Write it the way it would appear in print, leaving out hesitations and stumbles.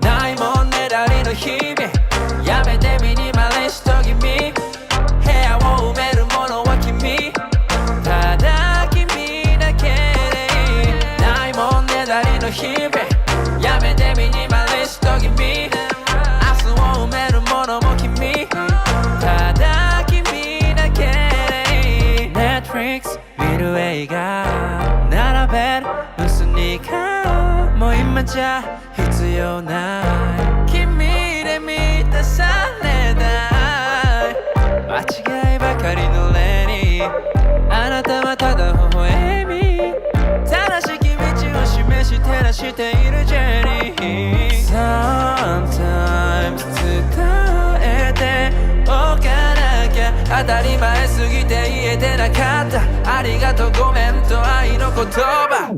ないもんねだりの日々やめてミニマリスト気味部屋を埋めるものは君ただ君だけでいいないもんねだりの日々やめてミニマリスト気味明日を埋めるものも君ただ君だけでいい Netflix 見る映画並べるスニーカーもう今じゃ必要ない君で満たされない間違いばかりの例にあなたはただ微笑み正しき道を示し照らしているジェニー Sometimes 伝えておかなきゃ当たり前すぎて言えてなかったありがとうごめんと愛の言葉